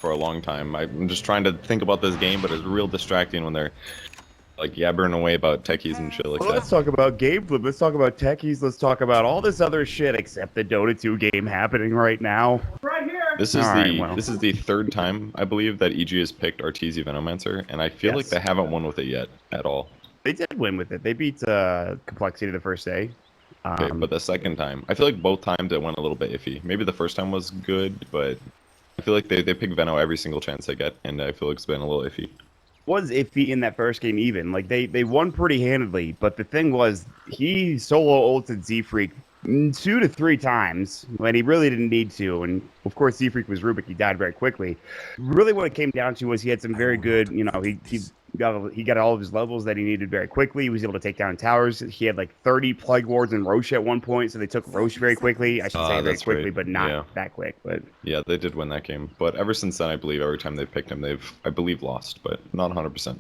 for a long time. I'm just trying to think about this game, but it's real distracting when they're like yabbering away about techies and shit like Well, that. let's talk about gameplay. Let's talk about techies. Let's talk about all this other shit except the Dota 2 game happening right now. Right here. This is well. this is the third time I believe that EG has picked Arteezy Venomancer, and I feel like Yes. they haven't won with it yet at all. They did win with it. They beat Complexity the first day. Okay, but the second time, I feel like both times it went a little bit iffy. Maybe the first time was good, but I feel like they pick Veno every single chance they get, and I feel like it's been a little iffy. Was iffy in that first game even. Like, they won pretty handedly, but the thing was, he solo ulted Z-Freak 2 to 3 times when he really didn't need to, and of course Z-Freak was Rubik, he died very quickly. Really what it came down to was he had some very good, you know, he got all of his levels that he needed very quickly. He was able to take down towers. He had like 30 plague wards in Roche at one point, so they took Roche very quickly. I should say very quickly, right. but not that quick. But yeah, they did win that game. But ever since then, I believe every time they've picked him, I believe, lost, but not 100%.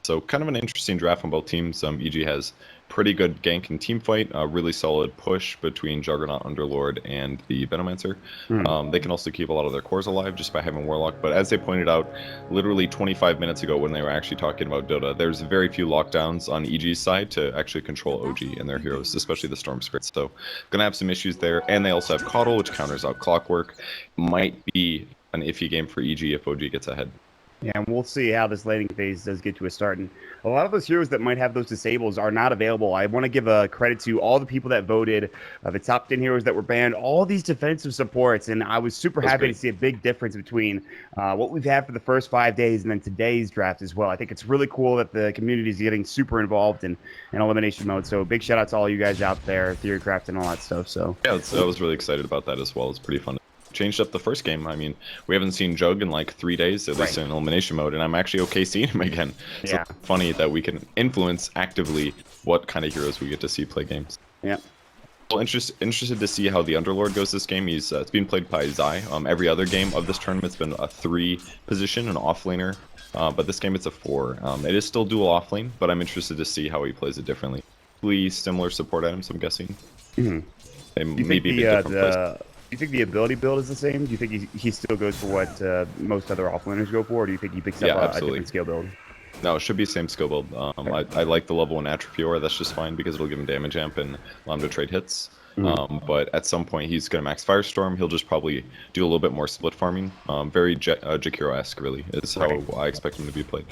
So kind of an interesting draft on both teams. EG has pretty good gank and team fight, a really solid push between Juggernaut, Underlord, and the Venomancer. They can also keep a lot of their cores alive just by having Warlock, but as they pointed out literally 25 minutes ago when they were actually talking about Dota, there's very few lockdowns on EG's side to actually control OG and their heroes, especially the Storm Spirits. So gonna have some issues there, and they also have Coddle, which counters out Clockwork. Might be an iffy game for EG if OG gets ahead. yeah, and we'll see how this laning phase does get to a start. And a lot of those heroes that might have those disables are not available. I want to give a credit to all the people that voted, the top 10 heroes that were banned, all these defensive supports. And I was super happy to see a big difference between what we've had for the first 5 days and then today's draft as well. I think it's really cool that the community is getting super involved in elimination mode. So big shout out to all you guys out there, Theorycraft and all that stuff. So yeah, I was really excited about that as well. It's pretty fun. Changed up the first game. I mean, we haven't seen Jug in like 3 days, at least in elimination mode, and I'm actually okay seeing him again. So yeah. it's funny that we can influence actively what kind of heroes we get to see play games. Yeah. Well, interested to see how the Underlord goes this game. He's it's being played by Zai. Every other game of this tournament's been a 3 position, an offlaner, but this game it's a 4. It is still dual offlane, but I'm interested to see how he plays it differently. Probably similar support items, I'm guessing. Mm-hmm. They Do you may think be a bit different plays. do you think the ability build is the same? Do you think he still goes for what most other offlaners go for, or do you think he picks up a different skill build? No, it should be the same skill build. I like the level 1 Atrophior, that's just fine because it'll give him damage amp and allow him to trade hits. But at some point he's going to max Firestorm, he'll just probably do a little bit more split farming. Very Jakiro-esque really, is how I expect him to be played.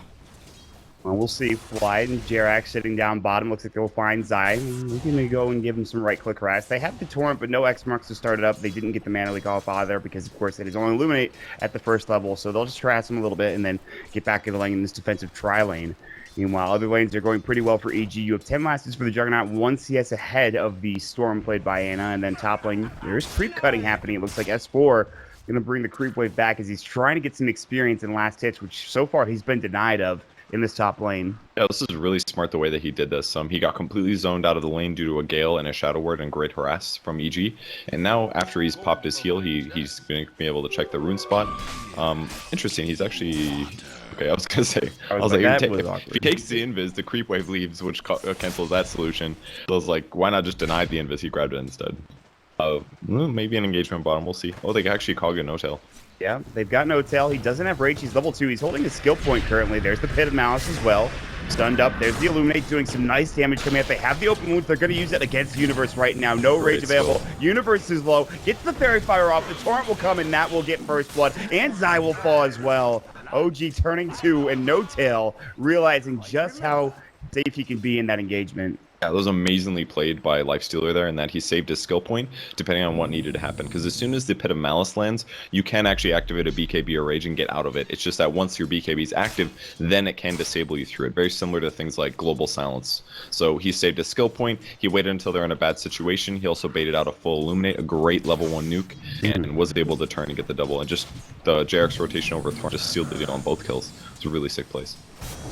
Well, we'll see. Flight and Jerax sitting down bottom. Looks like they'll find Zai. We're going to go and give him some right-click harass. They have the Torrent, but no X marks to start it up. They didn't get the Mana Leak off either because, of course, it is only Illuminate at the first level. So they'll just harass him a little bit and then get back into lane in this defensive tri-lane. Meanwhile, other lanes are going pretty well for EG. You have 10 lasts for the Juggernaut, 1 CS ahead of the Storm played by Ana. And then top lane, there's creep cutting happening. It looks like S4 going to bring the creep wave back as he's trying to get some experience in last hits, which so far he's been denied of in this top lane. Yeah, this is really smart the way that he did this. He got completely zoned out of the lane due to a Gale and a Shadow Word and great harass from EG. And now after he's popped his heal, he's going to be able to check the rune spot. Interesting, he's actually... Okay, I was going to say, if he takes the invis, the creep wave leaves, which cancels that solution. So I was like, why not just deny the invis? He grabbed it instead. Maybe an engagement bottom, we'll see. Oh, they actually cog a no-tail. Yeah, they've got no tail. He doesn't have rage. He's level 2. He's holding a skill point currently. There's the Pit of Malice as well. Stunned up. There's the Illuminate doing some nice damage coming up. They have the open wounds. They're going to use it against Universe right now. No rage available. Universe is low. Gets the Fairy Fire off. The Torrent will come and that will get first blood. And Zai will fall as well. OG turning 2 and no tail, realizing just how safe he can be in that engagement. Yeah, that was amazingly played by Lifestealer there, in that he saved his skill point depending on what needed to happen. Because as soon as the Pit of Malice lands, you can actually activate a BKB or Rage and get out of it. It's just that once your BKB is active, then it can disable you through it. Very similar to things like Global Silence. So he saved his skill point. He waited until they're in a bad situation. He also baited out a full Illuminate, a great level 1 nuke, and was able to turn and get the double. And just the JRX rotation over Thorn just sealed the deal on both kills. It's a really sick place.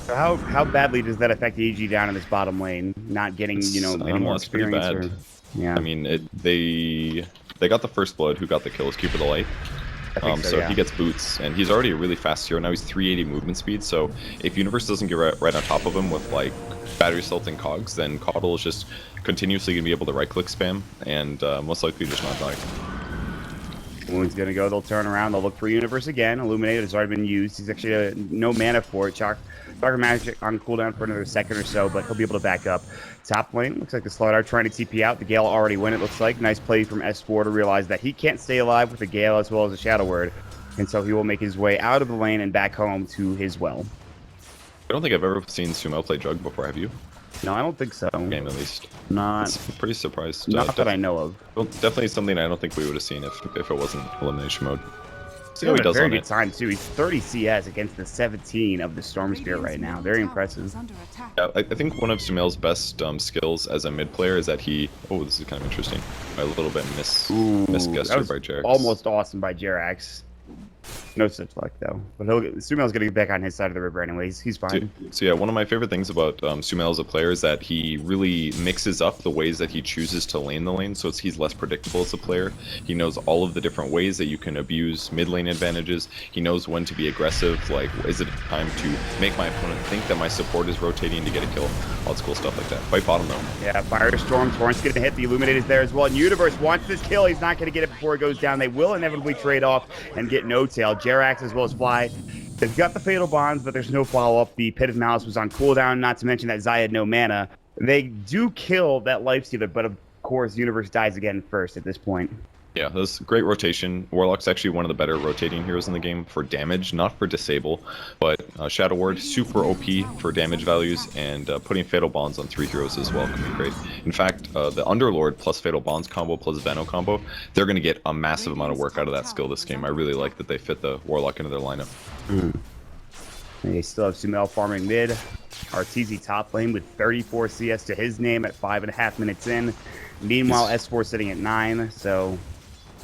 So how badly does that affect EG down in this bottom lane? Not getting, any more experience? Yeah. I mean, they got the first blood. Who got the kills? Keeper the Light. So yeah. he gets boots, and he's already a really fast hero. Now he's 380 movement speed, so if Universe doesn't get right on top of him with, like, battery assault and cogs, then Coddle is just continuously going to be able to right-click spam, and most likely just not die. Wound's gonna go. They'll turn around. They'll look for Universe again. Illuminated has already been used. He's actually no mana for it. Darker Magic on cooldown for another second or so, but he'll be able to back up. Top lane looks like the Slardar trying to TP out. The Gale already win. It looks like nice play from S4 to realize that he can't stay alive with the Gale as well as a Shadow Word, and so he will make his way out of the lane and back home to his well. I don't think I've ever seen Sumo play Jug before. Have you? No, I don't think so. Game at least. Not. I'm pretty surprised. Not that I know of. Well, definitely something I don't think we would have seen if it wasn't Elimination Mode. See how He he does very on good it. time too. He's 30 CS against the 17 of the Storm Spirit right now. Very impressive. Yeah, I think one of Sumail's best skills as a mid player is that he. Oh, this is kind of interesting. A little bit misguessed That was by Jerax. almost awesome by Jerax. No such luck though. But Sumail's gonna get back on his side of the river anyways. He's fine. So yeah, one of my favorite things about Sumail as a player is that he really mixes up the ways that he chooses to lane the lane, so he's less predictable as a player. He knows all of the different ways that you can abuse mid lane advantages. He knows when to be aggressive, like is it time to make my opponent think that my support is rotating to get a kill. All this cool stuff like that. Fight bottom though. Yeah, Firestorm. Torrent's gonna hit. The Illuminator's there as well. And Universe wants this kill. He's not gonna get it before it goes down. They will inevitably trade off and get no tail. Jerax as well as Fly. They've got the Fatal Bonds, but there's no follow-up. The Pit of Malice was on cooldown, not to mention that Zai had no mana. They do kill that Lifestealer, but of course, Universe dies again first at this point. Yeah, that's great rotation. Warlock's actually one of the better rotating heroes in the game for damage, not for disable, but Shadow Ward, super OP for damage values, and putting Fatal Bonds on 3 heroes as well can be great. In fact, the Underlord plus Fatal Bonds combo plus Veno combo, they're going to get a massive amount of work out of that skill this game. I really like that they fit the Warlock into their lineup. They still have Sumail farming mid. Arteezy top lane with 34 CS to his name at 5.5 minutes in. Meanwhile, S4 sitting at 9, so...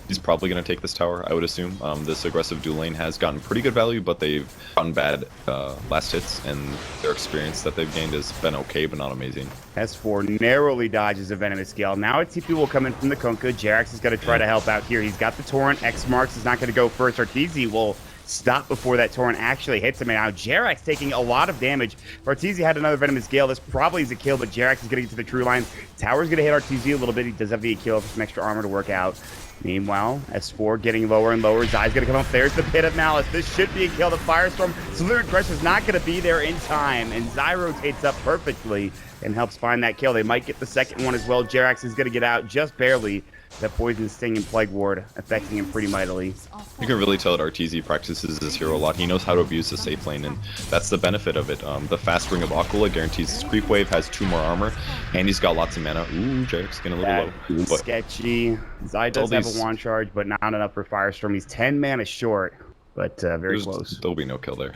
He's probably going to take this tower, I would assume. This aggressive dual lane has gotten pretty good value, but they've gotten bad last hits, and their experience that they've gained has been okay, but not amazing. S4 narrowly dodges a Venomous Gale. Now a TP will come in from the Kunkka. Jerax is going to try to help out here. He's got the Torrent. X Marks is not going to go first. Arteezy will stop before that Torrent actually hits him. And now Jerax taking a lot of damage. Arteezy had another Venomous Gale. This probably is a kill, but Jerax is going to get to the true line. Tower's going to hit Arteezy a little bit. He does have the kill for some extra armor to work out. Meanwhile, S4 getting lower and lower. Zai's going to come up. There's the Pit of Malice. This should be a kill. The Firestorm Slither Crush is not going to be there in time. And Zai rotates up perfectly and helps find that kill. They might get the second one as well. Jerax is going to get out just barely. That Poison Sting and Plague Ward affecting him pretty mightily. You can really tell that Arteezy practices his hero a lot. He knows how to abuse the safe lane, and that's the benefit of it. The fast ring of Aquila guarantees his creep wave, has 2 more armor, and he's got lots of mana. Ooh, Jerax getting a little low. But sketchy. Zai does have a wand charge, but not enough for Firestorm. He's 10 mana short, but very close. There'll be no kill there.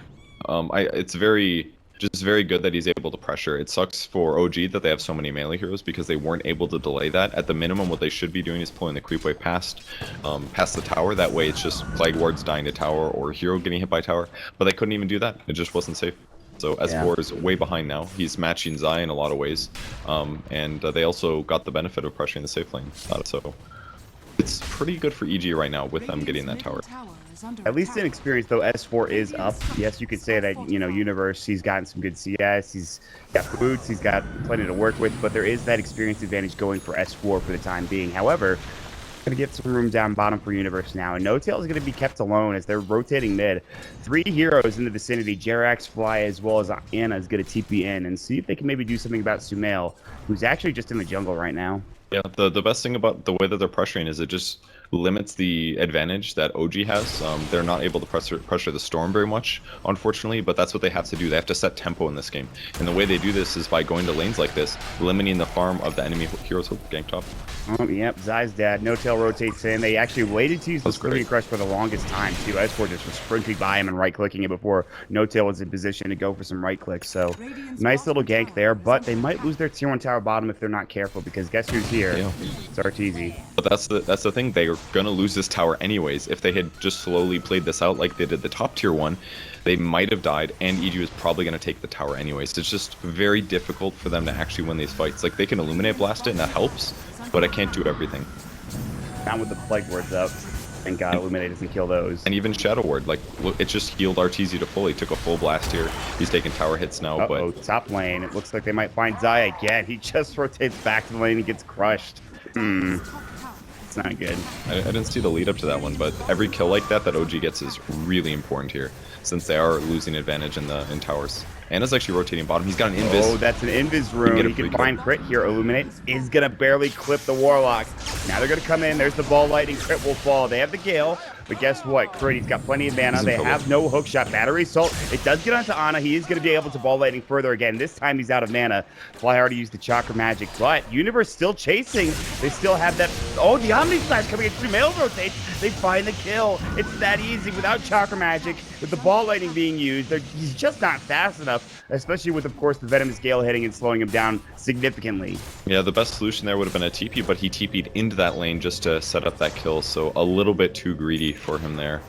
It's very good that he's able to pressure. It sucks for OG that they have so many melee heroes because they weren't able to delay that. At the minimum, what they should be doing is pulling the creep wave past the tower. That way, it's just Plague Wards dying to tower or hero getting hit by tower. But they couldn't even do that. It just wasn't safe. So S4 is way behind now. He's matching Zai in a lot of ways, and they also got the benefit of pressuring the safe lane. So it's pretty good for EG right now with them getting that tower. At least in experience, though, S4 is up. Yes, you could say that, Universe, he's gotten some good CS, he's got boots, he's got plenty to work with, but there is that experience advantage going for S4 for the time being. However, going to get some room down bottom for Universe now, and No Tail is going to be kept alone as they're rotating mid. 3 heroes in the vicinity, Jerax, Fly, as well as Anna is going to TP in and see if they can maybe do something about Sumail, who's actually just in the jungle right now. Yeah, the best thing about the way that they're pressuring is it just limits the advantage that OG has. They're not able to pressure the Storm very much, unfortunately, but that's what they have to do. They have to set tempo in this game. And the way they do this is by going to lanes like this, limiting the farm of the enemy heroes who gank top. Oh, yep, Zai's dead. No Tail rotates in. They actually waited to use the Slithering Crush for the longest time, too. S4 just was sprinting by him and right-clicking it before No Tail was in position to go for some right clicks. So, nice little gank there, but they might lose their tier 1 tower bottom if they're not careful, because guess who's here? Yeah. It's Arteezy. But that's the thing. They're gonna lose this tower anyways. If they had just slowly played this out like they did the top tier one, they might have died, and EG was probably gonna take the tower anyways. It's just very difficult for them to actually win these fights. Like, they can Illuminate Blast it, and that helps, but I can't do everything. Down with the Plague Wards up. Thank God Illuminate doesn't kill those. And even Shadow Ward, like, look, it just healed Arteezy to full. He took a full blast here. He's taking tower hits now, but top lane. It looks like they might find Zai again. He just rotates back to the lane and gets crushed. It's not good. I didn't see the lead up to that one, but every kill like that OG gets is really important here, since they are losing advantage in towers. Anna's actually rotating bottom. He's got an invis. Oh, that's an invis rune. He can find crit here. Illuminate is going to barely clip the Warlock. Now they're going to come in. There's the ball lightning. Crit will fall. They have the Gale. But guess what? Crit, he's got plenty of mana. They have no hookshot. Battery Assault. It does get onto Ana. He is going to be able to ball lightning further again. This time he's out of mana. Fly already used the Chakra Magic. But Universe still chasing. They still have that. Oh, the Omni Slash coming in. Sumail rotates. They find the kill. It's that easy without Chakra Magic. With the ball lightning being used, he's just not fast enough. Especially with, of course, the Venomous Gale hitting and slowing him down significantly. Yeah, the best solution there would have been a TP, but he TP'd into that lane just to set up that kill. So a little bit too greedy for him there.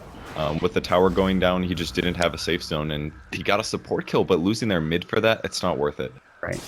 With the tower going down, he just didn't have a safe zone, and he got a support kill, but losing their mid for that, it's not worth it. Right.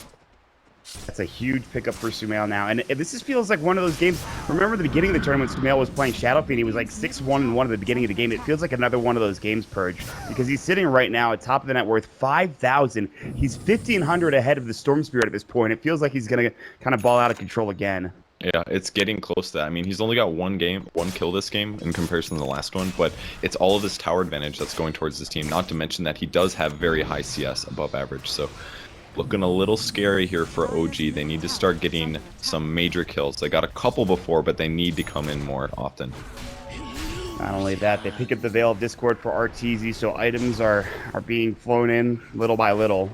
That's a huge pickup for Sumail now. And this just feels like one of those games. Remember the beginning of the tournament, Sumail was playing Shadow Fiend. He was like 6-1-1 at the beginning of the game. It feels like another one of those games, Purge, because he's sitting right now at top of the net worth 5,000. He's 1,500 ahead of the Storm Spirit at this point. It feels like he's going to kind of ball out of control again. Yeah, it's getting close to that. I mean, he's only got one kill this game in comparison to the last one, but it's all of this tower advantage that's going towards this team, not to mention that he does have very high CS, above average. So looking a little scary here for OG. They need to start getting some major kills. They got a couple before, but they need to come in more often. Not only that, they pick up the Veil of Discord for RTZ, so items are being flown in little by little.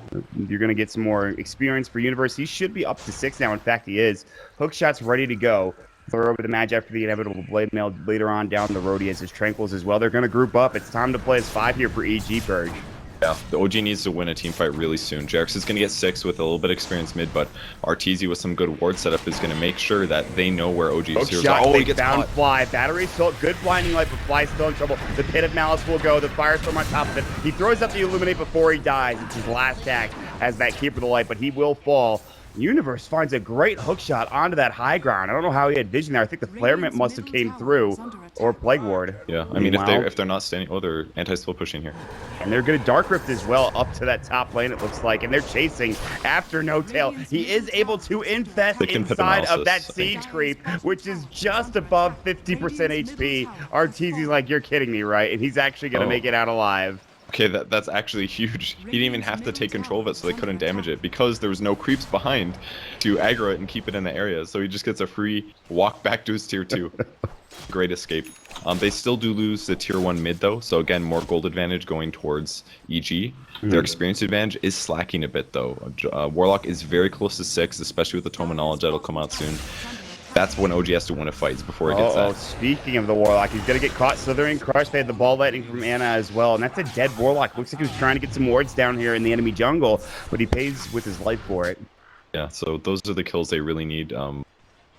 You're going to get some more experience for Universe. He should be up to 6 now. In fact, he is. Hookshot's ready to go. Throw over the Magi for the inevitable Blade Mail later on down the road. He has his Tranquils as well. They're going to group up. It's time to play as 5 here for EG, Purge. Yeah, the OG needs to win a team fight really soon. Jerax is going to get 6 with a little bit of experience mid, but RTZ with some good ward setup is going to make sure that they know where OG's heroes are. Oh, he gets found. Fly. Battery Assault. Good blinding light, but Fly still in trouble. The Pit of Malice will go. The Firestorm on top of it. He throws up the Illuminate before he dies. It's his last act as that Keeper of the Light, but he will fall. Universe finds a great hook shot onto that high ground. I don't know how he had vision there. I think the Flare Mint must have came through, or Plague Ward. Yeah, I mean, if they're not standing, they're anti-spell pushing here. And they're going to Dark Rift as well up to that top lane, it looks like. And they're chasing after No Tail. He is able to infest inside of that Siege Creep, which is just above 50% HP. RTZ's like, you're kidding me, right? And he's actually going to make it out alive. Okay, that's actually huge. He didn't even have to take control of it, so they couldn't damage it because there was no creeps behind to aggro it and keep it in the area. So he just gets a free walk back to his tier 2. Great escape. They still do lose the tier 1 mid though, so again, more gold advantage going towards EG. Their experience advantage is slacking a bit though. Warlock is very close to 6, especially with the Tome of Knowledge that'll come out soon. That's when OG has to win a fight before it gets that. Speaking of the Warlock, he's going to get caught slithering crush. They had the ball lightning from Ana as well, and that's a dead Warlock. Looks like he was trying to get some wards down here in the enemy jungle, but he pays with his life for it. Yeah, so those are the kills they really need. The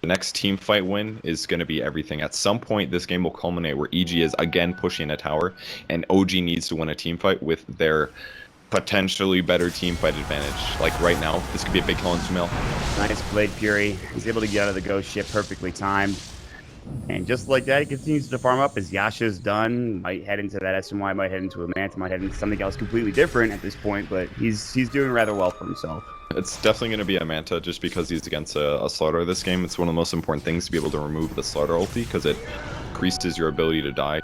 next team fight win is going to be everything. At some point, this game will culminate where EG is again pushing a tower, and OG needs to win a team fight with their potentially better team fight advantage. Like right now, this could be a big kill on Sumail. Nice Blade Fury. He's able to get out of the ghost ship perfectly timed. And just like that, he continues to farm up as Yasha's done. Might head into that SMY, might head into a Manta, might head into something else completely different at this point, but he's doing rather well for himself. It's definitely going to be a Manta just because he's against a Slaughter this game. It's one of the most important things to be able to remove the Slaughter ulti because it increases your ability to die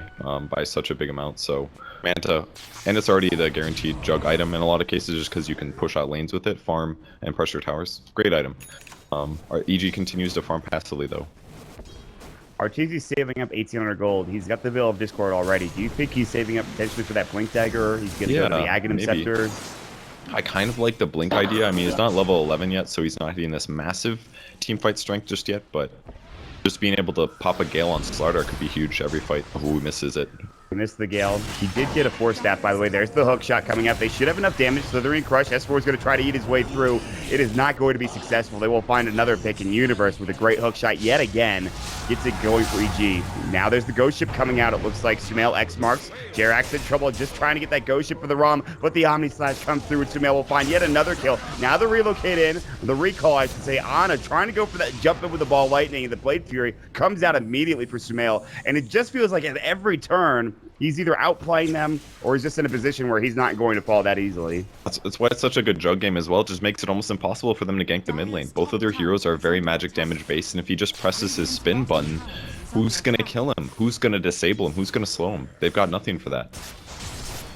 by such a big amount. So Manta, and it's already the guaranteed jug item in a lot of cases just because you can push out lanes with it, farm, and pressure towers. Great item. Our EG continues to farm passively though. RTZ's saving up 1,800 gold. He's got the Veil of Discord already. Do you think he's saving up potentially for that Blink Dagger? He's going to go to the Aghanim Scepter? I kind of like the Blink idea. I mean, he's not level 11 yet, so he's not hitting this massive teamfight strength just yet, but just being able to pop a Gale on Slaughter could be huge every fight. Who misses it? He missed the Gale. He did get a 4-staff, by the way. There's the hook shot coming out. They should have enough damage. Slithering Crush. S4 is going to try to eat his way through. It is not going to be successful. They will find another pick in Universe with a great hook shot yet again. Gets it going for EG. Now there's the Ghost Ship coming out. It looks like Sumail X marks. Jerax in trouble just trying to get that Ghost Ship for the ROM, but the Omni Slash comes through and Sumail will find yet another kill. Now the relocate in. The recall, I should say. Ana trying to go for that jump in with the ball lightning, and the Blade Fury comes out immediately for Sumail. And it just feels like at every turn, he's either outplaying them or he's just in a position where he's not going to fall that easily. That's why it's such a good jug game as well. It just makes it almost impossible for them to gank the mid lane. Both of their heroes are very magic damage based, and if he just presses his spin button, Who's going to kill him? Who's going to disable him? Who's going to slow him? They've got nothing for that.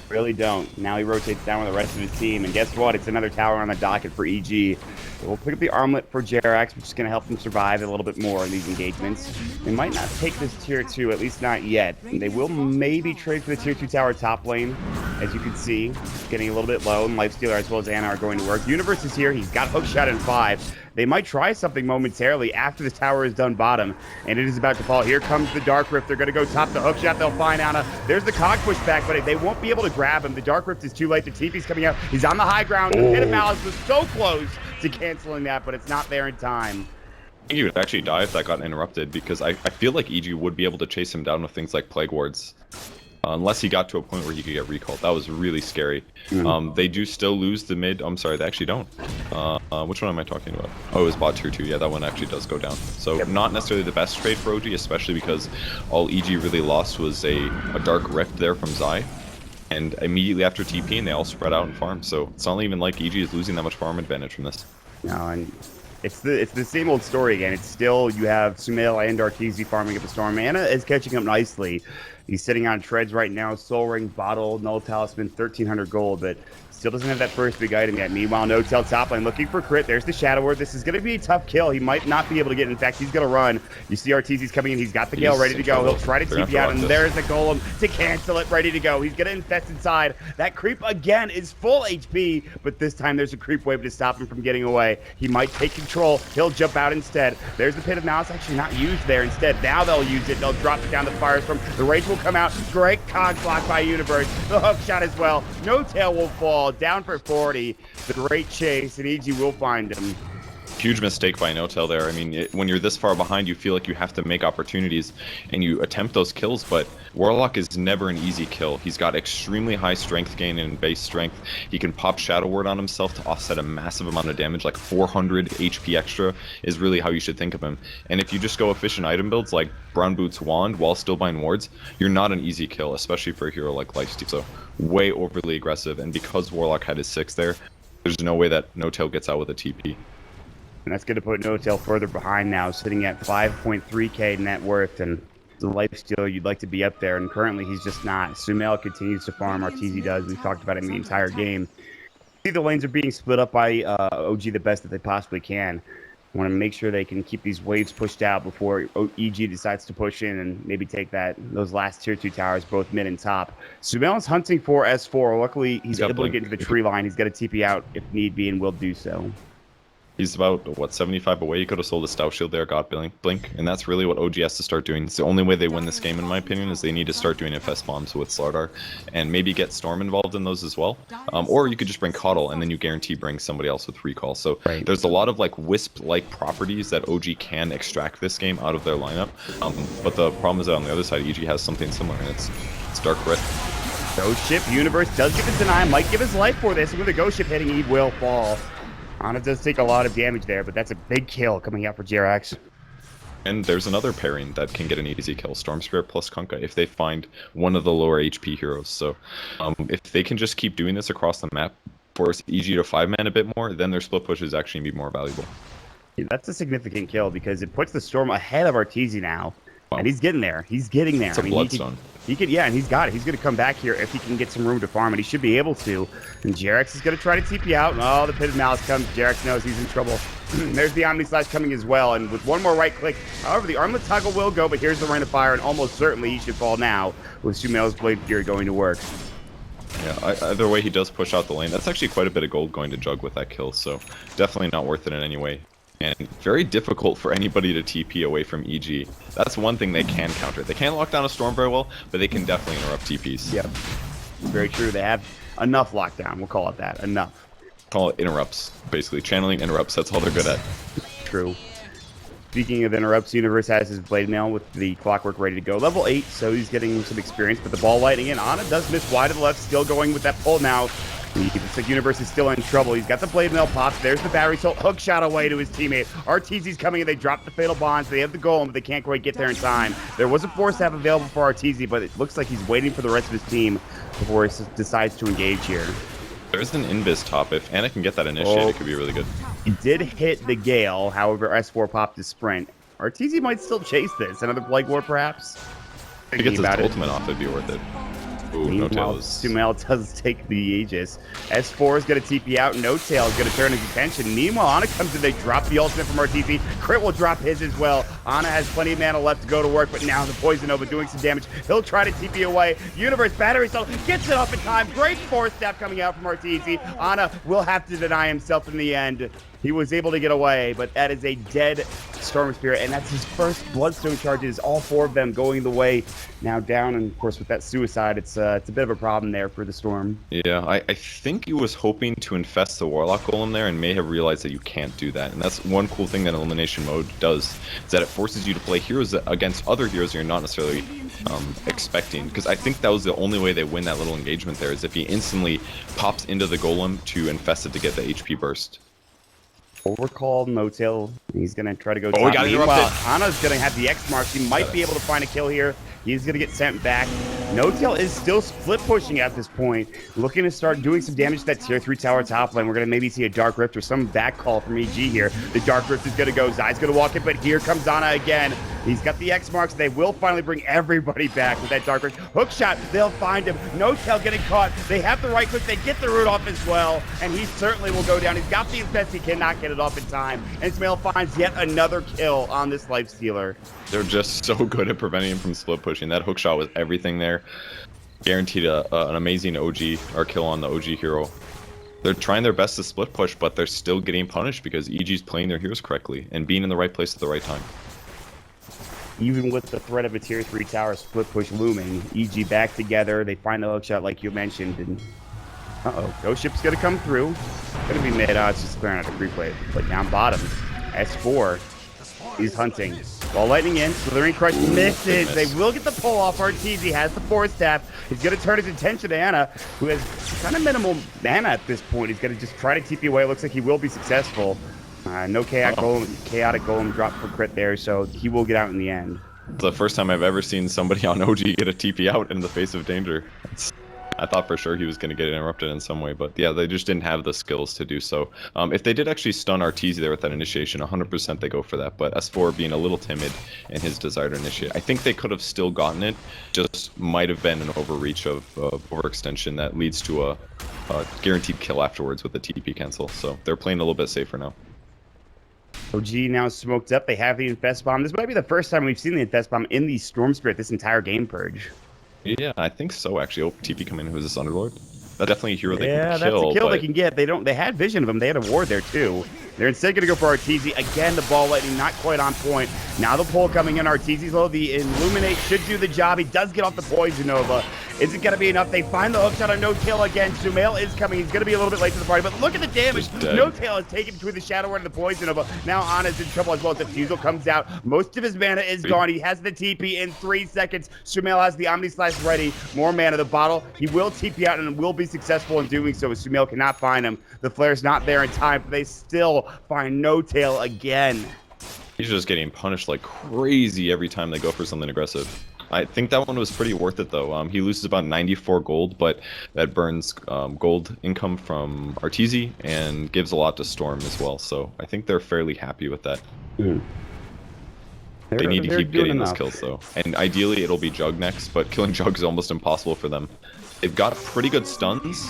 Really don't. Now he rotates down with the rest of his team, and guess what? It's another tower on the docket for EG. We'll pick up the armlet for JRX, which is going to help them survive a little bit more in these engagements. They might not take this tier 2, at least not yet. They will maybe trade for the tier 2 tower top lane. As you can see, it's getting a little bit low, and Lifestealer as well as Anna are going to work. Universe is here. He's got hookshot in 5. They might try something momentarily after the tower is done bottom, and it is about to fall. Here comes the Dark Rift. They're going to go top the hookshot. They'll find Anna. There's the cog pushback, but they won't be able to grab him. The Dark Rift is too late. The TP's coming out. He's on the high ground. The Pit of Malice was so close to canceling that, but it's not there in time. I think he would actually die if that got interrupted, because I feel like EG would be able to chase him down with things like Plague Wards. Unless he got to a point where he could get recalled. That was really scary. They do still lose the mid. I'm sorry, they actually don't. Which one am I talking about? Oh, it was bot tier 2. Yeah, that one actually does go down. So not necessarily the best trade for OG, especially because all EG really lost was a Dark Rift there from Zai. And immediately after TPing, they all spread out and farm. So it's not even like EG is losing that much farm advantage from this. No, and it's the same old story again. It's still, you have Sumail and Arteezy farming up the storm. Anna is catching up nicely. He's sitting on treads right now. Soul Ring, Bottle, Null Talisman, 1,300 gold, but still doesn't have that first big item yet. Meanwhile, No-Tail top lane looking for crit. There's the Shadow Word. This is going to be a tough kill. He might not be able to get it. In fact, he's going to run. You see Arteezy's coming in. He's got the Gale ready to go. He'll try to TP out, and there's the Golem to cancel it, ready to go. He's going to infest inside. That creep, again, is full HP, but this time there's a creep wave to stop him from getting away. He might take control. He'll jump out instead. There's the Pit of Malice, actually not used there. Instead, now they'll use it. They'll drop it down the Firestorm. The Rage will come out. Great cog block by Universe. The hook shot as well. No-Tail will fall. Down for 40. The great chase, and EG will find him. Huge mistake by No-Tail there. I mean, when you're this far behind, you feel like you have to make opportunities, and you attempt those kills, but Warlock is never an easy kill. He's got extremely high strength gain and base strength. He can pop Shadow Word on himself to offset a massive amount of damage, like 400 HP extra is really how you should think of him. And if you just go efficient item builds like Brown Boots Wand while still buying wards, you're not an easy kill, especially for a hero like Lifesteal. So way overly aggressive, and because Warlock had his 6 there, there's no way that No-Tail gets out with a TP. And that's going to put No-Tail further behind now, sitting at 5.3k net worth, and the Lifesteal you'd like to be up there, and currently he's just not. Sumail continues to farm, Arteezy does. We've talked about it in the entire game. See, the lanes are being split up by OG the best that they possibly can. Want to make sure they can keep these waves pushed out before EG decides to push in and maybe take those last tier 2 towers, both mid and top. Sumail is hunting for S4. Luckily, he's able to get into the tree line. He's got a TP out if need be, and will do so. He's about, what, 75 away? He could have sold a Stout Shield there, got Blink, and that's really what OG has to start doing. It's the only way they win this game, in my opinion, is they need to start doing Infest Bombs with Slardar, and maybe get Storm involved in those as well. Or you could just bring Coddle, and then you guarantee bring somebody else with Recall. So there's a lot of like Wisp-like properties that OG can extract this game out of their lineup, but the problem is that on the other side, EG has something similar, and it's Dark Rift. Ghost Ship, Universe does give the deny, might give his life for this, and with the Ghost Ship hitting, he will fall. Ana does take a lot of damage there, but that's a big kill coming out for JRX. And there's another pairing that can get an easy kill, Storm Spirit plus Kunkka, if they find one of the lower HP heroes. So if they can just keep doing this across the map, force EG to 5-man a bit more, then their split push is actually be more valuable. Yeah, that's a significant kill because it puts the Storm ahead of Arteezy now. Wow. And he's getting there. He's getting there. It's a Bloodstone. He could, yeah, and he's got it. He's going to come back here if he can get some room to farm, and he should be able to. And JRX is going to try to TP out. Oh, the Pit of Malice comes. JRX knows he's in trouble. There's the Omni Slash coming as well, and with one more right click. However, the Armlet Toggle will go, but here's the Rain of Fire, and almost certainly he should fall now with Sumail's Blade Fury going to work. Yeah, either way, he does push out the lane. That's actually quite a bit of gold going to Jug with that kill, so definitely not worth it in any way. And very difficult for anybody to TP away from EG. That's one thing they can counter. They can't lock down a Storm very well, but they can definitely interrupt TPs. Yep. Very true. They have enough lockdown. We'll call it that. Enough. Call it interrupts, basically. Channeling interrupts, that's all they're good at. True. Speaking of interrupts, Universe has his Blade Mail with the Clockwork ready to go. Level 8, so he's getting some experience, but the ball lightning in. Ana does miss wide to the left, still going with that pull now. It's like Universe is still in trouble. He's got the Blade Mail popped. There's the Battery Soul. Hook shot away to his teammate. Arteezy's coming in. They drop the Fatal Bonds. They have the Golem, but they can't quite get there in time. There was a Force Staff available for Arteezy, but it looks like he's waiting for the rest of his team before he decides to engage here. There's an Invis top. If Anna can get that initiate, it could be really good. He did hit the Gale. However, S4 popped his sprint. RTZ might still chase this. Another Plague War, perhaps? If he gets his ultimate off, it'd be worth it. Ooh, No Tail is... Sumail does take the Aegis. S4 is going to TP out. No Tail is going to turn his attention. Meanwhile, Ana comes in. They drop the ultimate from RTZ. Crit will drop his as well. Ana has plenty of mana left to go to work, but now the Poison Nova doing some damage. He'll try to TP away. Universe Battery Cell gets it up in time. Great Force Staff coming out from RTZ. Ana will have to deny himself in the end. He was able to get away, but that is a dead Storm Spirit, and that's his first Bloodstone charges. All 4 of them going the way now down, and of course with that suicide, it's a bit of a problem there for the Storm. Yeah, I think he was hoping to infest the Warlock Golem there, and may have realized that you can't do that. And that's one cool thing that Elimination Mode does, is that it forces you to play heroes against other heroes you're not necessarily expecting. Because I think that was the only way they win that little engagement there, is if he instantly pops into the Golem to infest it to get the HP burst. Overcall, No Tail. He's going to try to go top. Oh, he got interrupted. Ana's going to have the X marks. He might be able to find a kill here. He's going to get sent back. No Tail is still split pushing at this point, looking to start doing some damage to that tier 3 tower top lane. We're going to maybe see a Dark Rift or some back call from EG here. The Dark Rift is going to go. Zai's going to walk it, but here comes Ana again. He's got the X marks. They will finally bring everybody back with that Dark Rift. Hook shot, they'll find him. No Tail getting caught. They have the right click. They get the root off as well, and he certainly will go down. He's got the infest. He cannot get it off in time. And Ismail finds yet another kill on this Lifestealer. They're just so good at preventing him from split pushing. That hook shot was everything there. Guaranteed an amazing OG or kill on the OG hero. They're trying their best to split push, but they're still getting punished because EG's playing their heroes correctly and being in the right place at the right time. Even with the threat of a tier 3 tower split push looming, EG back together. They find the hook shot like you mentioned. And Ghost Ship's going to come through. Going to be mid. It's just clearing out the free play. But down bottom, S4 is hunting. Ball lightning in, Slithering Crush misses. They will get the pull off. RTZ has the Force Staff. He's going to turn his attention to Ana, who has kind of minimal mana at this point. He's going to just try to TP away. It looks like he will be successful. No chaotic golem drop for crit there, so he will get out in the end. It's the first time I've ever seen somebody on OG get a TP out in the face of danger. I thought for sure he was going to get interrupted in some way, but yeah, they just didn't have the skills to do so. If they did actually stun RTZ there with that initiation, 100% they go for that, but S4 being a little timid in his desire to initiate. I think they could have still gotten it, just might have been an overreach of overextension that leads to a guaranteed kill afterwards with the TP cancel, so they're playing a little bit safer now. OG now smoked up. They have the Infest Bomb. This might be the first time we've seen the Infest Bomb in the Storm Spirit this entire game purge. Yeah, I think so, actually. Oh, TP coming in. Who's this Underlord? That's definitely a hero they can kill. Yeah, that's a kill they can get. They had vision of him. They had a ward there, too. They're instead going to go for RTZ. Again, the ball lightning not quite on point. Now the pull coming in. RTZ's low. The Illuminate should do the job. He does get off the Poison Nova. Is it going to be enough? They find the hook shot on No Tail again. Sumail is coming. He's going to be a little bit late to the party, but look at the damage. No Tail is taken between the Shadow Word and the Poison Nova. Now Ana's in trouble as well. The Fusel comes out. Most of his mana is gone. He has the TP in 3 seconds. Sumail has the Omni Slash ready. More mana. The bottle. He will TP out and will be successful in doing so. Sumail cannot find him. The Flare's not there in time, but they still find No Tail again. He's just getting punished like crazy every time they go for something aggressive. I think that one was pretty worth it, though. He loses about 94 gold, but that burns gold income from RTZ and gives a lot to Storm as well. So I think they're fairly happy with that. They need to keep getting those kills, though. And ideally, it'll be Jug next, but killing Jug is almost impossible for them. They've got pretty good stuns,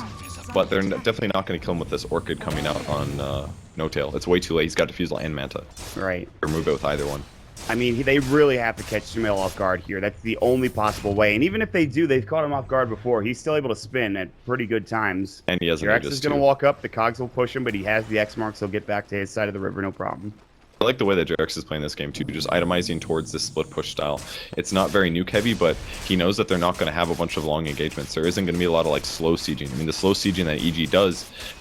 but they're definitely not going to kill him with this Orchid coming out on No Tail. It's way too late. He's got Diffusal and Manta. Right. Remove it with either one. I mean, they really have to catch Sumail off guard here. That's the only possible way. And even if they do, they've caught him off guard before. He's still able to spin at pretty good times. And he has an X is going to walk up. The Cogs will push him, but he has the X marks. He'll get back to his side of the river, no problem. I like the way that Jarex is playing this game too, just itemizing towards this split push style. It's not very nuke heavy, but he knows that they're not going to have a bunch of long engagements. There isn't going to be a lot of like slow sieging. I mean, the slow sieging that EG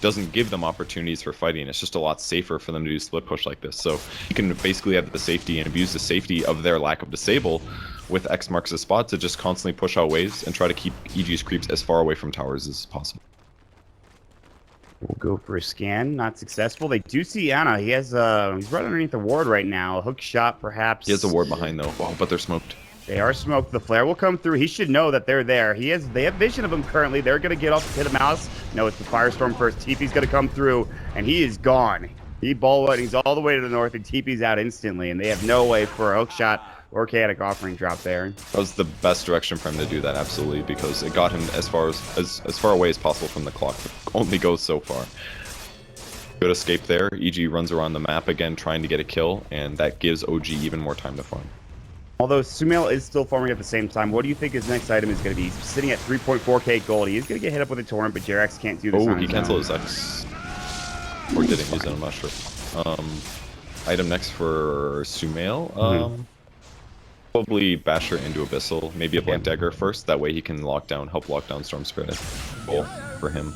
doesn't give them opportunities for fighting. It's just a lot safer for them to do split push like this. So you can basically have the safety and abuse the safety of their lack of disable with X marks a spot to just constantly push out waves and try to keep EG's creeps as far away from towers as possible. We'll go for a scan. Not successful. They do see Ana. He has he's right underneath the ward right now. A hook shot, perhaps. He has a ward behind though. Wow, but they're smoked. They are smoked. The flare will come through. He should know that they're there. They have vision of him currently. They're gonna get off the pit of mouse. No, it's the Firestorm first. TP's gonna come through, and he is gone. He ball lightnings all the way to the north and TP's out instantly, and they have no way for a hook shot or chaotic offering drop there. That was the best direction for him to do that, absolutely, because it got him as far away as possible from the clock. It only goes so far. Good escape there. EG runs around the map again, trying to get a kill, and that gives OG even more time to farm. Although Sumail is still farming at the same time, what do you think his next item is going to be? He's sitting at 3.4k gold. He is going to get hit up with a torrent, but Jerax can't do this on his own. He canceled his X. Or didn't use it, I'm not sure. Item next for Sumail. Probably Basher into Abyssal, maybe a Blink Dagger first. That way he can help lock down Storm Spirit. Goal for him.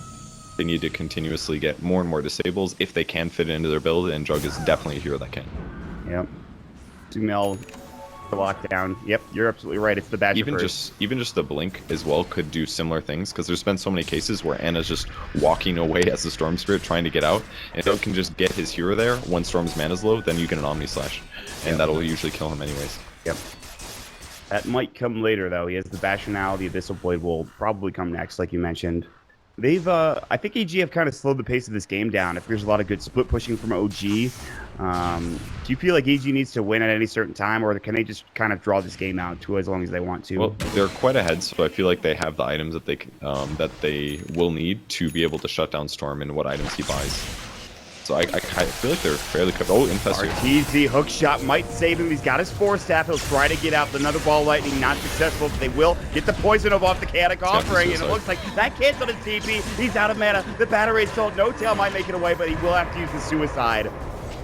They need to continuously get more and more disables if they can fit it into their build, and Jug is definitely a hero that can. Yep. Sumail lockdown. Yep, you're absolutely right. It's the Basher even just the Blink as well could do similar things, because there's been so many cases where Anna's just walking away as a Storm Spirit trying to get out, and Jug can just get his hero there when Storm's mana's low, then you get an Omni Slash, and that'll usually kill him anyways. Yep. That might come later, though. He has the Basher now. The Abyssal Blade will probably come next, like you mentioned. I think EG have kind of slowed the pace of this game down. If there's a lot of good split pushing from OG, do you feel like EG needs to win at any certain time, or can they just kind of draw this game out to as long as they want to? Well, they're quite ahead, so I feel like they have the items that they will need to be able to shut down Storm and what items he buys. So I feel like they're fairly covered. Oh, Infest here. RTZ hook shot might save him. He's got his 4-staff. He'll try to get out. Another ball lightning, not successful, but they will get the poison off the chaotic offering, and it looks like that canceled his TP. He's out of mana. The battery is sold. No Tail might make it away, but he will have to use the suicide.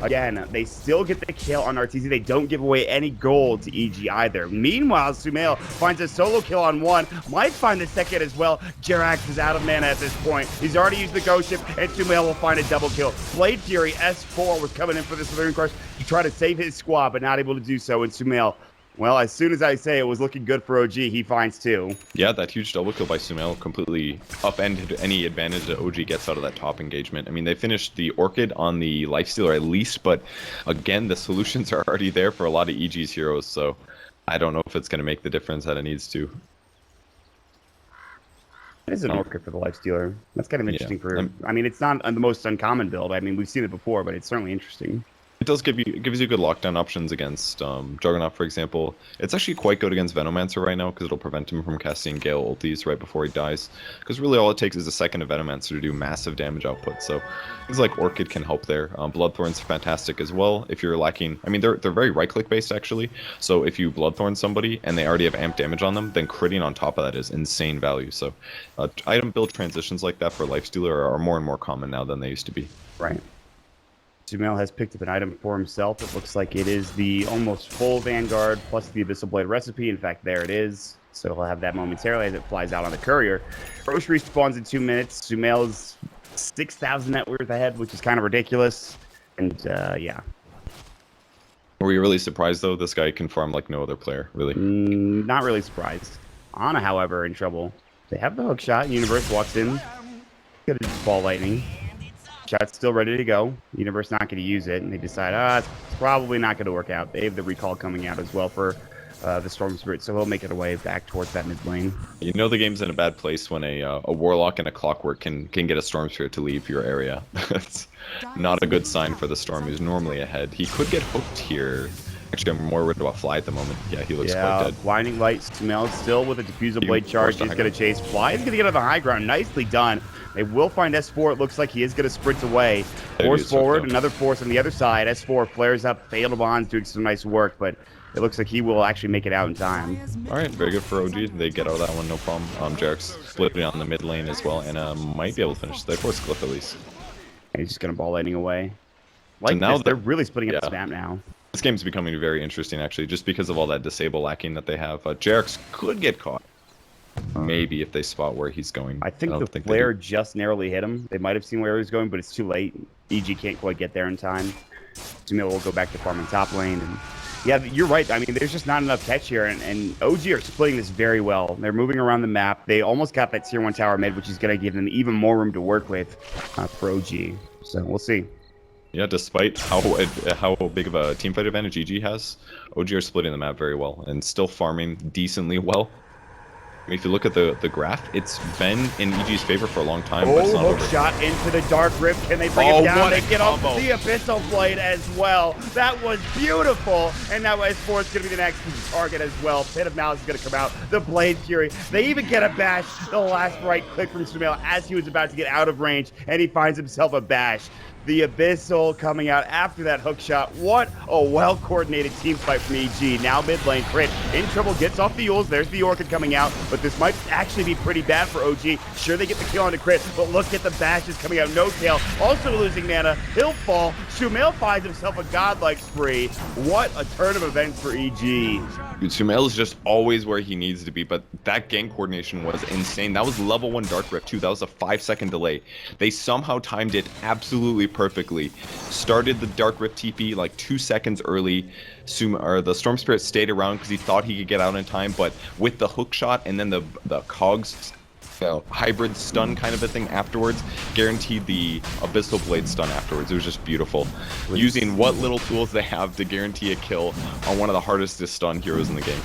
Again, they still get the kill on RTZ. They don't give away any gold to EG either. Meanwhile, Sumail finds a solo kill on one. Might find the second as well. Jerax is out of mana at this point. He's already used the Ghost Ship, and Sumail will find a double kill. Blade Fury S4 was coming in for this Southern Crush to try to save his squad, but not able to do so. And Sumail, well, as soon as I say it was looking good for OG, he finds two. Yeah, that huge double kill by Sumail completely upended any advantage that OG gets out of that top engagement. I mean, they finished the Orchid on the Lifestealer at least, but again, the solutions are already there for a lot of EG's heroes, so I don't know if it's going to make the difference that it needs to. It is an Orchid for the Lifestealer. That's kind of interesting I mean, it's not the most uncommon build. I mean, we've seen it before, but it's certainly interesting. It does gives you good lockdown options against Juggernaut, for example. It's actually quite good against Venomancer right now, because it'll prevent him from casting Gale ultis right before he dies. Because really all it takes is a second of Venomancer to do massive damage output. So things like Orchid can help there. Bloodthorn's fantastic as well. If you're lacking, I mean, they're very right-click based actually. So if you Bloodthorn somebody and they already have amp damage on them, then critting on top of that is insane value. So item build transitions like that for Lifestealer are more and more common now than they used to be. Right. Sumail has picked up an item for himself. It looks like it is the almost full Vanguard plus the Abyssal Blade recipe. In fact, there it is. So he'll have that momentarily as it flies out on the courier. Roche respawns in 2 minutes. Sumail's 6,000 net worth ahead, which is kind of ridiculous. And yeah. Were you really surprised, though? This guy can farm like no other player, really. Not really surprised. Ana, however, in trouble. They have the hook shot. Universe walks in. Good ball lightning. Shot's still ready to go. Universe not going to use it, and they decide, it's probably not going to work out. They have the recall coming out as well for the Storm Spirit, so he'll make it away back towards that mid lane. You know the game's in a bad place when a Warlock and a Clockwork can get a Storm Spirit to leave your area. That's not a good sign for the Storm, who's normally ahead. He could get hooked here. Actually, I'm more worried about Fly at the moment. Yeah, he looks quite dead. Blinding Light, Sumail still with a Diffusal Blade charge. He's going to chase Fly. He's going to get on the high ground. Nicely done. They will find S4. It looks like he is going to sprint away. Force forward. Another force on the other side. S4 flares up. Fatal Bonds doing some nice work, but it looks like he will actually make it out in time. All right, very good for OG. They get out of that one, no problem. Jerax splitting on the mid lane as well, and might be able to finish the force glyph at least. And he's just going to ball lightning away. Like so now they're really splitting up the map now. This game's becoming very interesting, actually, just because of all that disable lacking that they have. Jerax could get caught. Maybe if they spot where he's going. I think the flare just narrowly hit him. They might have seen where he was going, but it's too late. EG can't quite get there in time. Sumail will go back to farming top lane. And yeah, you're right. I mean, there's just not enough catch here, and OG are splitting this very well. They're moving around the map. They almost got that tier 1 tower mid, which is going to give them even more room to work with for OG. So we'll see. Yeah, despite how big of a teamfight advantage EG has, OG are splitting the map very well and still farming decently well. I mean, if you look at the graph, it's been in EG's favor for a long time, but it's Oh, not hook over. shot into the Dark Rift. Can they bring it down? What They a get off combo. the Abyssal Blade as well. That was beautiful. And now S4 is going to be the next target as well. Pit of Malice is going to come out. The Blade Fury. They even get a bash. The last right click from Sumail as he was about to get out of range, and he finds himself a bash. The Abyssal coming out after that hook shot. What a well-coordinated team fight from EG. Now mid lane, Crit in trouble, gets off the Yules. There's the Orchid coming out, but this might actually be pretty bad for OG. Sure, they get the kill on the Crit, but look at the bashes coming out. No tail, also losing mana. He'll fall. Sumail finds himself a godlike spree. What a turn of events for EG. Dude, Sumail is just always where he needs to be, but that gang coordination was insane. That was level 1 Dark Rift too. That was a 5-second delay. They somehow timed it absolutely perfectly. Started the Dark Rift TP like 2 seconds early. The Storm Spirit stayed around because he thought he could get out in time, but with the hook shot and then the cogs hybrid stun kind of a thing afterwards, guaranteed the Abyssal Blade stun afterwards. It was just beautiful. Using what little tools they have to guarantee a kill on one of the hardest to stun heroes in the game.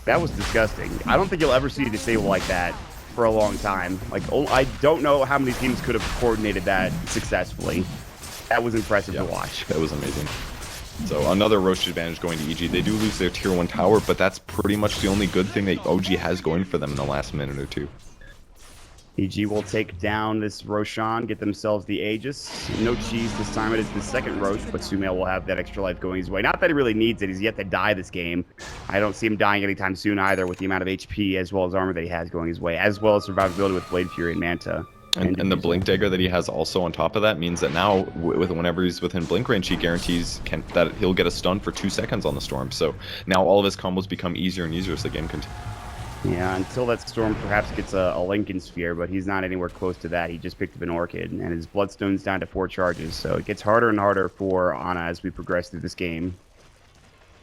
That was disgusting. I don't think you'll ever see a disable like that for a long time. Like, I don't know how many teams could have coordinated that successfully. That was impressive to watch. That was amazing. So another Roche advantage going to EG. They do lose their tier 1 tower, but that's pretty much the only good thing that OG has going for them in the last minute or two. EG will take down this Roshan, get themselves the Aegis. No cheese this time. It is the second Roche, but Sumail will have that extra life going his way. Not that he really needs it. He's yet to die this game. I don't see him dying anytime soon either with the amount of HP as well as armor that he has going his way, as well as survivability with Blade Fury and Manta. And the Blink Dagger that he has also on top of that means that now, whenever he's within Blink range, he guarantees that he'll get a stun for 2 seconds on the Storm. So now all of his combos become easier and easier as the game continues. Yeah, until that Storm perhaps gets a Lincoln Sphere, but he's not anywhere close to that. He just picked up an Orchid, and his Bloodstone's down to 4 charges, so it gets harder and harder for Ana as we progress through this game.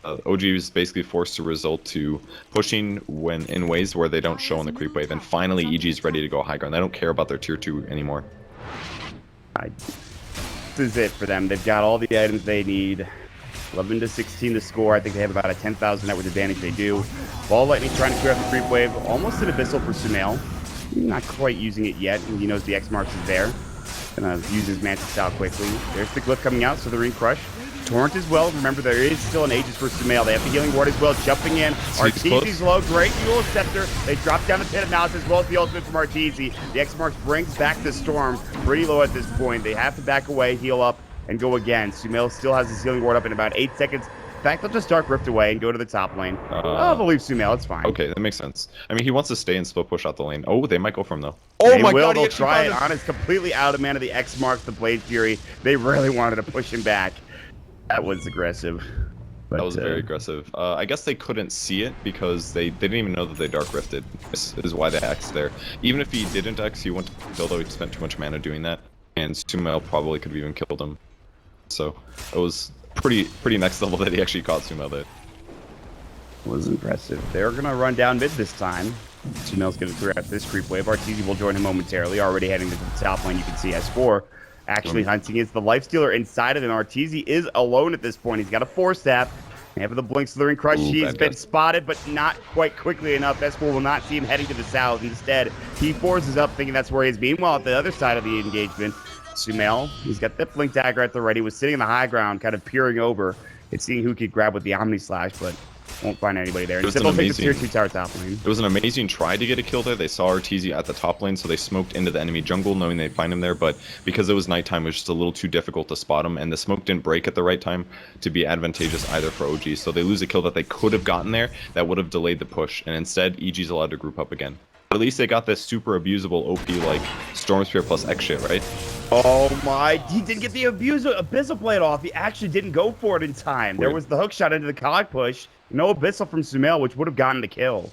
OG is basically forced to resort to pushing when in ways where they don't show on the creep wave, and finally EG is ready to go high ground. They don't care about their tier 2 anymore. This is it for them. They've got all the items they need. 11 to 16 to score. I think they have about a 10,000 net worth advantage. They do. Ball Lightning trying to clear out the creep wave. Almost an Abyssal for Sumail. Not quite using it yet. He knows the X marks is there. Gonna use his Manta Style quickly. There's the Glyph coming out, so the Ring Crush. Torrent as well. Remember, there is still an Aegis for Sumail. They have the Healing Ward as well. Jumping in. Arteezy's low. Great Dual Scepter. They drop down the Pit of Malice as well as the ultimate from Arteezy. The X marks brings back the Storm. Pretty low at this point. They have to back away, heal up, and go again. Sumail still has his Healing Ward up in about 8 seconds. In fact, they'll just Dark Rift away and go to the top lane. I'll believe Sumail. It's fine. Okay, that makes sense. I mean, he wants to stay and split push out the lane. Oh, they might go for him, though. Oh my god, they'll try it. Ana's completely out of mana. The X marks the Blade Fury. They really wanted to push him back. That was aggressive. But, that was very aggressive. I guess they couldn't see it because they didn't even know that they Dark Rifted. This is why they X'd there. Even if he didn't X, he wouldn't kill, though. He spent too much mana doing that. And Sumail probably could have even killed him. So it was pretty next level that he actually caught Sumail there. Was impressive. They're gonna run down mid this time. Sumail's gonna clear out this creep wave. Arteezy will join him momentarily. Already heading to the top lane. You can see S4 actually hunting. Is the Lifestealer inside of him. Arteezy is alone at this point. He's got a 4-staff. They have the Blink Slithering Crush. He's been spotted, but not quite quickly enough. S4 will not see him heading to the south. Instead, he forces up, thinking that's where he's. Meanwhile, at the other side of the engagement, Sumail, he's got that Blink Dagger at the ready, was sitting in the high ground, kind of peering over and seeing who could grab with the Omni Slash, but won't find anybody there. Instead, they'll take the tier 2 tower top lane. It was an amazing try to get a kill there. They saw Arteezy at the top lane, so they smoked into the enemy jungle, knowing they'd find him there, but because it was nighttime, it was just a little too difficult to spot him, and the smoke didn't break at the right time to be advantageous either for OG, so they lose a kill that they could have gotten there that would have delayed the push, and instead, EG's allowed to group up again. At least they got this super abusable OP like Storm Spear plus X shit, right? Oh my, he didn't get the Abyssal Blade off. He actually didn't go for it in time. Weird. There was the hook shot into the cog push. No Abyssal from Sumail, which would have gotten the kill.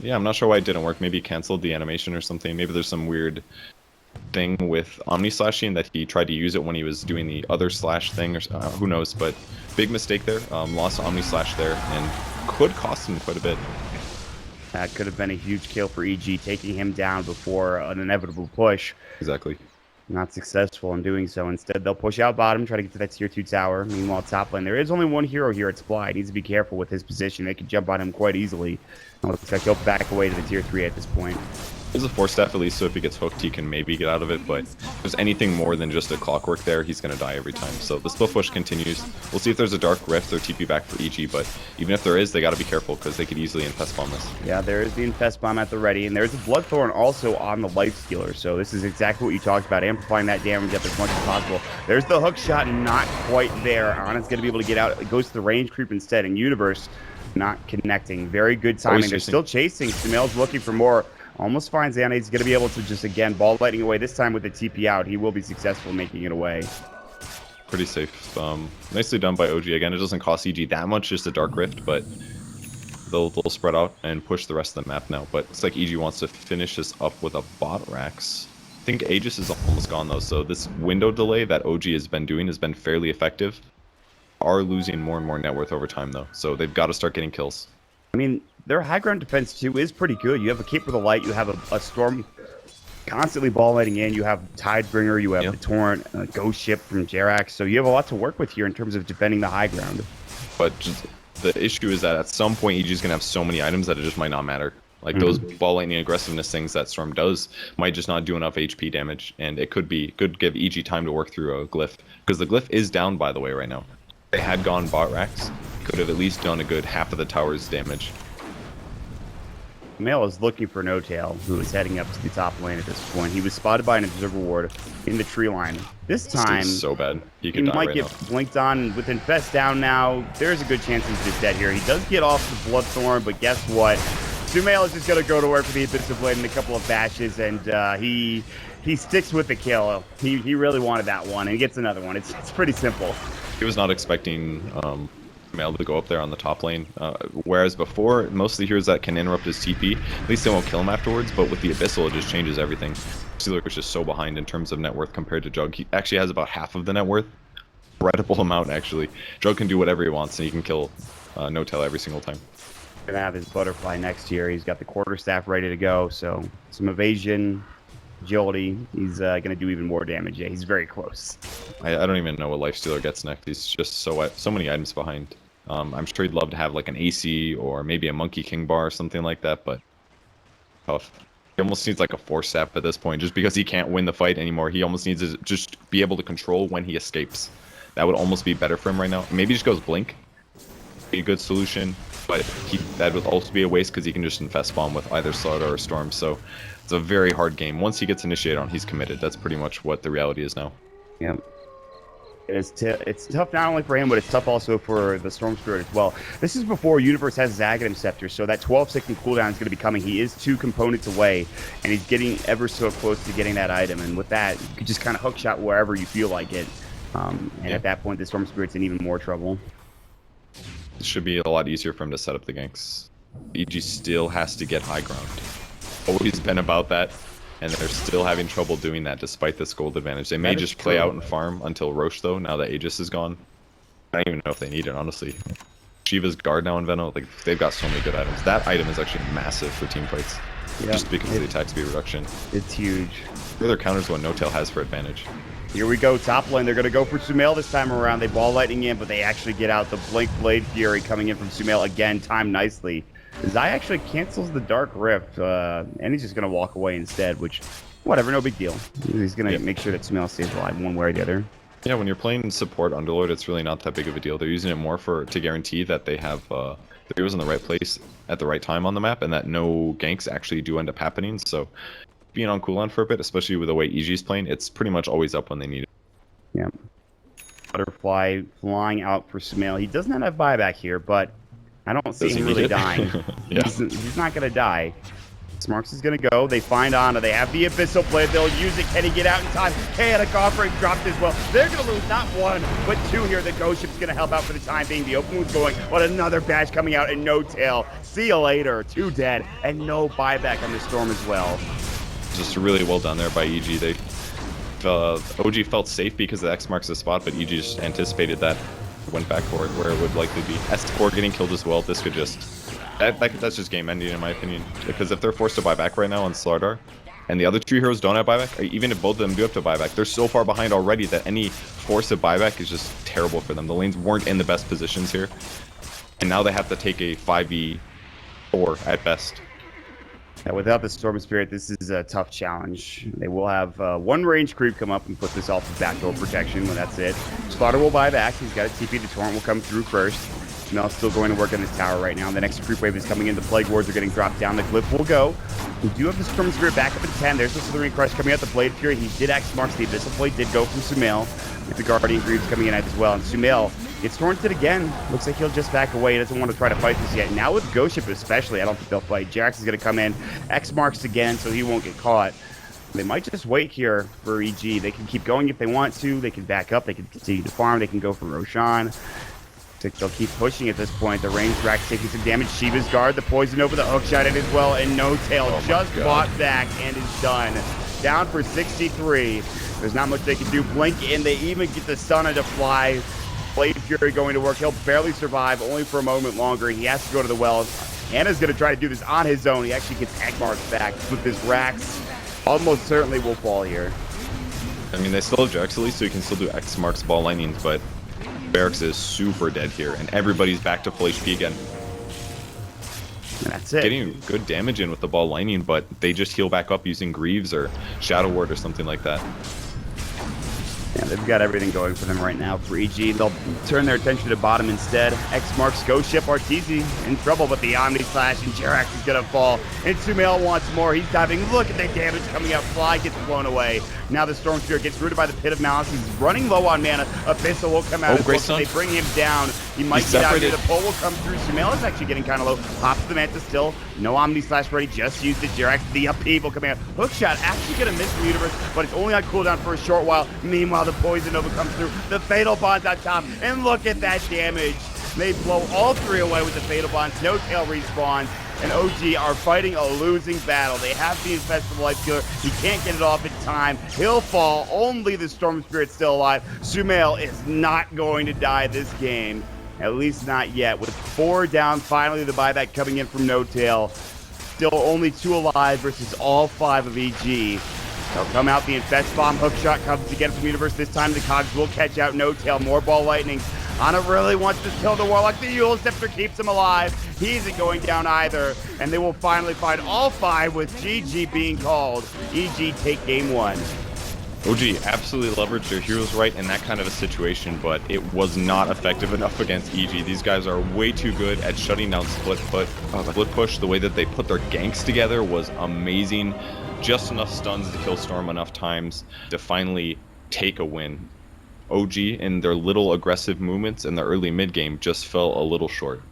Yeah, I'm not sure why it didn't work. Maybe he canceled the animation or something. Maybe there's some weird thing with Omni Slashing that he tried to use it when he was doing the other slash thing, or who knows. But big mistake there. Lost Omni Slash there and could cost him quite a bit. That could have been a huge kill for EG, taking him down before an inevitable push. Exactly. Not successful in doing so. Instead, they'll push out bottom, try to get to that tier 2 tower. Meanwhile, top lane, there is only one hero here at Sply. He needs to be careful with his position. They could jump on him quite easily. It looks like he'll back away to the tier 3 at this point. There's a 4-staff at least, so if he gets hooked, he can maybe get out of it, but if there's anything more than just a clockwork there, he's going to die every time. So the split push continues. We'll see if there's a Dark Rift or TP back for EG, but even if there is, they got to be careful because they could easily infest bomb this. Yeah, there is the infest bomb at the ready, and there's a Bloodthorn also on the Lifestealer, so this is exactly what you talked about, amplifying that damage up as much as possible. There's the hook shot, not quite there. Ana's going to be able to get out. It goes to the range creep instead, and Universe not connecting. Very good timing. They're still chasing. Sumail's looking for more. Almost finds Ana. He's going to be able to just, again, ball lightning away. This time with the TP out, he will be successful making it away. Pretty safe. Nicely done by OG. Again, it doesn't cost EG that much, just a Dark Rift, but they'll spread out and push the rest of the map now. But it's like EG wants to finish this up with a bot Rax. I think Aegis is almost gone, though, so this window delay that OG has been doing has been fairly effective. Are losing more and more net worth over time, though, so they've got to start getting kills. I mean, their high ground defense, too, is pretty good. You have a Cape of the Light, you have a Storm constantly ball lighting in, you have Tidebringer, you have the Torrent, a Ghost Ship from Jerax, so you have a lot to work with here in terms of defending the high ground. But just, the issue is that at some point, EG is going to have so many items that it just might not matter. Like those ball lightning aggressiveness things that Storm does might just not do enough HP damage, and it could give EG time to work through a Glyph. Because the Glyph is down, by the way, right now. If they had gone bot Rax, could have at least done a good half of the tower's damage. Sumail is looking for No Tail, who is heading up to the top lane at this point. He was spotted by an Observer Ward in the tree line. This time, so bad. He might get blinked on. With Infest down now, there's a good chance he's just dead here. He does get off the Bloodthorn, but guess what? Sumail is just going to go to work for the Abyssal Blade in a couple of bashes, and he sticks with the kill. He really wanted that one, and he gets another one. It's pretty simple. He was not expecting Sumail to go up there on the top lane, whereas before, most of the heroes that can interrupt his TP, at least they won't kill him afterwards, but with the Abyssal, it just changes everything. Steeler is just so behind in terms of net worth compared to Jug. He actually has about half of the net worth. Incredible amount, actually. Jug can do whatever he wants, and he can kill No Tail every single time. Gonna have his Butterfly next year. He's got the quarterstaff ready to go, so some evasion, agility. He's gonna do even more damage. Yeah, he's very close. I don't even know what Lifestealer gets next. He's just so many items behind. I'm sure he'd love to have like an AC or maybe a Monkey King bar or something like that, but tough. He almost needs like a 4-step at this point, just because he can't win the fight anymore. He almost needs to just be able to control when he escapes. That would almost be better for him right now. Maybe he just goes Blink. Be a good solution. But that would also be a waste because he can just infest bomb with either Slaughter or Storm. So it's a very hard game. Once he gets initiated on, he's committed. That's pretty much what the reality is now. Yeah. It's tough not only for him, but it's tough also for the Storm Spirit as well. This is before Universe has his Aghanim Scepter, so that 12-second cooldown is going to be coming. He is 2 components away, and he's getting ever so close to getting that item. And with that, you could just kind of hookshot wherever you feel like it. And at that point, the Storm Spirit's in even more trouble. It should be a lot easier for him to set up the ganks. EG still has to get high ground. Always been about that, and they're still having trouble doing that despite this gold advantage. They may just play out and farm until Roche, though, now that Aegis is gone. I don't even know if they need it, honestly. Shiva's guard now in Veno, like, they've got so many good items. That item is actually massive for team fights, just because of the attack speed reduction. It's huge. Further counters what No Tail has for advantage. Here we go, top lane. They're going to go for Sumail this time around. They ball lightning in, but they actually get out the Blink Blade Fury coming in from Sumail again, timed nicely. Zai actually cancels the Dark Rift, and he's just going to walk away instead, which, whatever, no big deal. He's going to make sure that Sumail stays alive one way or the other. Yeah, when you're playing support Underlord, it's really not that big of a deal. They're using it more to guarantee that they have the heroes in the right place at the right time on the map, and that no ganks actually do end up happening, so being on cooldown for a bit, especially with the way EG's playing, it's pretty much always up when they need it. Yeah. Butterfly flying out for Sumail. He does not have buyback here, but I don't see him really dying. Yeah. He's not going to die. Smarks is going to go. They find Ana. They have the Abyssal Blade. They'll use it. Can he get out in time? Chaotic Offering dropped as well. They're going to lose not 1, but 2 here. The Ghost Ship's going to help out for the time being. The open one's going, but another bash coming out and No Tail. See you later. 2 dead, and no buyback on the Storm as well. Just really well done there by EG. OG felt safe because the X marks the spot, but EG just anticipated that, went back for it where it would likely be. S4 getting killed as well. This could just that's just game ending in my opinion, because if they're forced to buy back right now on Slardar, and the other two heroes don't have buyback, or even if both of them do have to buyback, they're so far behind already that any force of buyback is just terrible for them. The lanes weren't in the best positions here, and now they have to take a 5v4 at best. Yeah, without the Storm Spirit, this is a tough challenge. They will have one range creep come up and put this off of backdoor protection when that's it. Slaughter will buy back. He's got a TP. The Torrent will come through first. Mel's still going to work on this tower right now. The next creep wave is coming in. The Plague Wards are getting dropped down. The Glyph will go. We do have the Storm Spirit back up at 10. There's the Slithering Crush coming out. The Blade Fury. He did X marks. The Abyssal Blade did go from Sumail. With the Guardian Greaves coming in as well. And Sumail gets torrented again. Looks like he'll just back away. He doesn't want to try to fight this yet. Now with Ghost Ship especially, I don't think they'll fight. Jerax is going to come in. X marks again, so he won't get caught. They might just wait here for EG. They can keep going if they want to. They can back up. They can continue to farm. They can go for Roshan. They'll keep pushing at this point. The range rack's taking some damage. Shiva's Guard, the poison over the hookshot in as well, and No Tail just bought back and is done. Down for 63. There's not much they can do. Blink in. They even get the Stunna to fly. Blade Fury going to work. He'll barely survive, only for a moment longer. He has to go to the wells. Hannah's going to try to do this on his own. He actually gets egg marks back with his racks. Almost certainly will fall here. I mean, they still have Jax at least, so you can still do X marks ball lightnings, but Barracks is super dead here, and everybody's back to full HP again. And that's it. Getting good damage in with the ball lightning, but they just heal back up using Greaves or Shadow Ward or something like that. Yeah, they've got everything going for them right now. For EG, they'll turn their attention to bottom instead. X marks Ghost Ship. Arteezy in trouble, but the Omni Slash and Jerax is going to fall. And Sumail wants more. He's diving. Look at the damage coming out. Fly gets blown away. Now the Storm Spirit gets rooted by the Pit of Malice. He's running low on mana. Abyssal will come out. Great They bring him down. He might get out here. The pull will come through. Sumail is actually getting kind of low. Pops the Manta still. No Omni Slash ready. Just used it. Jerax, the upheaval coming out. Hookshot actually going to miss the universe, but it's only on cooldown for a short while. Meanwhile, the Poison Nova comes through. The Fatal Bond's on top. And look at that damage. They blow all three away with the Fatal Bonds. No Tail respawns. And OG are fighting a losing battle. They have the Infestival Life Stealer. He can't get it off in time. He'll fall. Only the Storm Spirit's still alive. Sumail is not going to die this game. At least not yet. With 4 down, finally the buyback coming in from No Tail. Still only 2 alive versus all 5 of EG. They'll come out. The Infest Bomb hookshot comes again from Universe. This time the Cogs will catch out No Tail. More ball lightnings. Ana really wants to kill the Warlock. The Yule Scepter keeps him alive. He isn't going down either. And they will finally find all 5 with GG being called. EG take game 1. OG absolutely leveraged their heroes right in that kind of a situation, but it was not effective enough against EG. These guys are way too good at shutting down split push. The way that they put their ganks together was amazing. Just enough stuns to kill Storm enough times to finally take a win. OG in their little aggressive movements in the early mid game just fell a little short.